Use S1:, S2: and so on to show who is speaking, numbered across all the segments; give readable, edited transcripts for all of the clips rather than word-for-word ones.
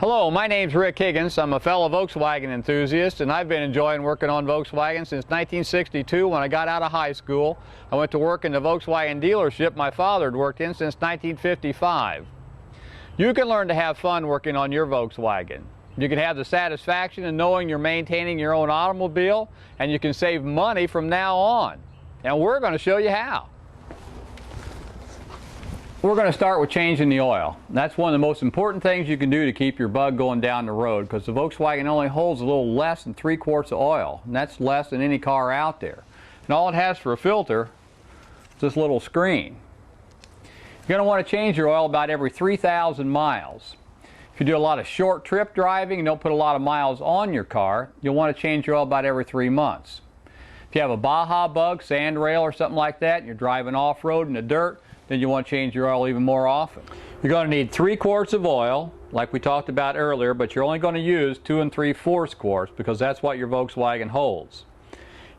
S1: Hello, my name's Rick Higgins. I'm a fellow Volkswagen enthusiast, and I've been enjoying working on Volkswagen since 1962 when I got out of high school. I went to work in the Volkswagen dealership my father had worked in since 1955. You can learn to have fun working on your Volkswagen. You can have the satisfaction of knowing you're maintaining your own automobile, and you can save money from now on. And we're going to show you how. We're going to start with changing the oil. That's one of the most important things you can do to keep your Bug going down the road, because the Volkswagen only holds a little less than 3 quarts of oil, and that's less than any car out there. And all it has for a filter is this little screen. You're going to want to change your oil about every 3,000 miles. If you do a lot of short trip driving and don't put a lot of miles on your car, you'll want to change your oil about every 3 months. If you have a Baja Bug, sand rail, or something like that, and you're driving off-road in the dirt, then you want to change your oil even more often. You're going to need 3 quarts of oil, like we talked about earlier, but you're only going to use 2 3/4 quarts because that's what your Volkswagen holds.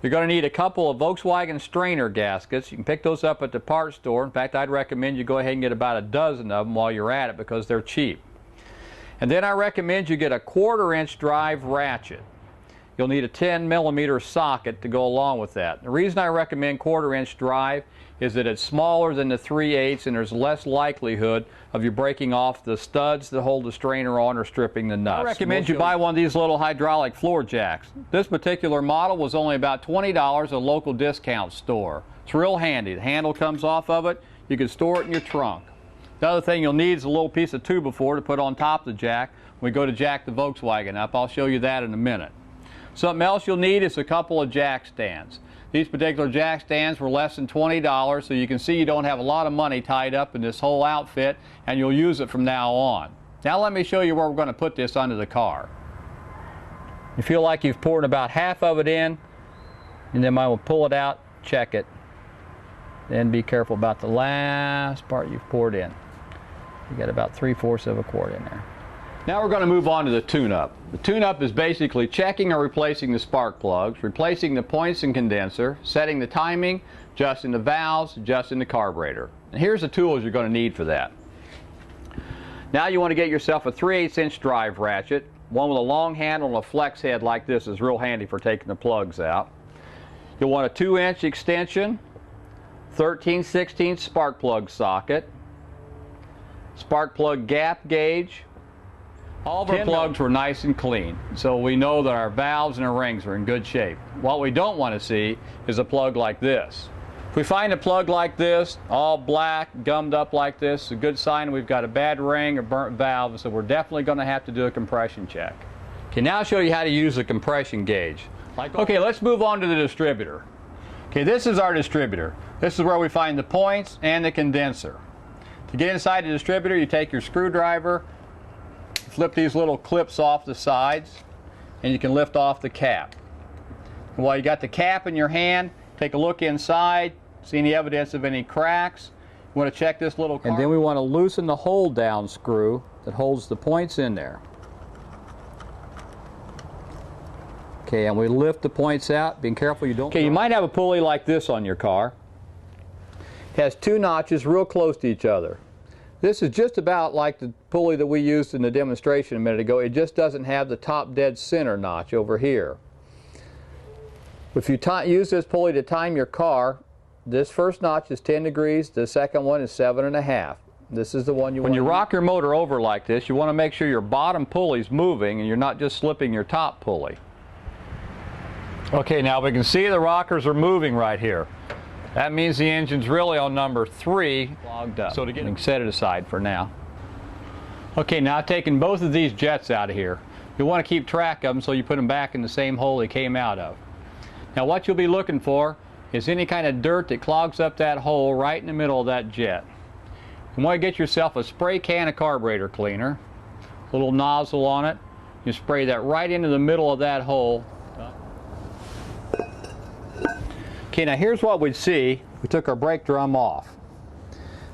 S1: You're going to need a couple of Volkswagen strainer gaskets. You can pick those up at the parts store. In fact, I'd recommend you go ahead and get about a dozen of them while you're at it because they're cheap. And then I recommend you get a 1/4-inch drive ratchet. You'll need a 10mm socket to go along with that. The reason I recommend 1/4-inch drive is that it's smaller than the 3/8 and there's less likelihood of you breaking off the studs that hold the strainer on or stripping the nuts. I recommend you buy one of these little hydraulic floor jacks. This particular model was only about $20 at a local discount store. It's real handy. The handle comes off of it. You can store it in your trunk. The other thing you'll need is a little piece of 2x4 to put on top of the jack when we go to jack the Volkswagen up. I'll show you that in a minute. Something else you'll need is a couple of jack stands. These particular jack stands were less than $20, so you can see you don't have a lot of money tied up in this whole outfit, and you'll use it from now on. Now let me show you where we're going to put this under the car. You feel like you've poured about half of it in, and then I will pull it out, check it. Then be careful about the last part you've poured in. You got about 3/4 of a quart in there. Now we're going to move on to the tune-up. The tune-up is basically checking or replacing the spark plugs, replacing the points and condenser, setting the timing, adjusting the valves, adjusting the carburetor. And here's the tools you're going to need for that. Now you want to get yourself a 3/8-inch drive ratchet. One with a long handle and a flex head like this is real handy for taking the plugs out. You'll want a 2-inch extension, 13/16 spark plug socket, spark plug gap gauge. All of our plugs were nice and clean, so we know that our valves and our rings are in good shape. What we don't want to see is a plug like this. If we find a plug like this, all black, gummed up like this, it's a good sign we've got a bad ring or burnt valve, so we're definitely going to have to do a compression check. Okay, now I'll show you how to use the compression gauge. Okay, let's move on to the distributor. Okay, this is our distributor. This is where we find the points and the condenser. To get inside the distributor, you take your screwdriver, flip these little clips off the sides, and you can lift off the cap. And while you got the cap in your hand, take a look inside, see any evidence of any cracks. You want to check this little and then we want to loosen the hold down screw that holds the points in there. Okay, and we lift the points out, being careful you don't. Okay, you might have a pulley like this on your car. It has 2 notches real close to each other. This is just about like the pulley that we used in the demonstration a minute ago. It just doesn't have the top dead center notch over here. If you use this pulley to time your car, this first notch is 10 degrees, the second one is 7.5. This is the one you want. When you rock your motor over like this, you want to make sure your bottom pulley is moving and you're not just slipping your top pulley. Okay, now we can see the rockers are moving right here. That means the engine's really on number 3 clogged up. So we can set it aside for now. Okay, now taking both of these jets out of here. You want to keep track of them so you put them back in the same hole they came out of. Now what you'll be looking for is any kind of dirt that clogs up that hole right in the middle of that jet. You want to get yourself a spray can of carburetor cleaner, a little nozzle on it. You spray that right into the middle of that hole. Okay, now here's what we'd see if we took our brake drum off.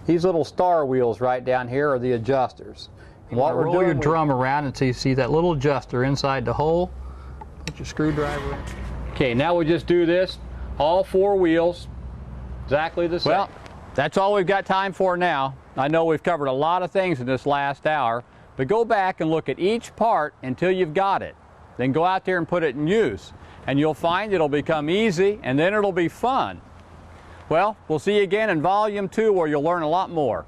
S1: These little star wheels right down here are the adjusters. And what we're doing, roll your drum around until you see that little adjuster inside the hole. Put your screwdriver in. Okay, now we just do this, all 4 wheels, exactly the same. Well, that's all we've got time for now. I know we've covered a lot of things in this last hour, But go back and look at each part until you've got it. Then go out there and put it in use. And you'll find it'll become easy, and then it'll be fun. Well, we'll see you again in Volume 2 where you'll learn a lot more.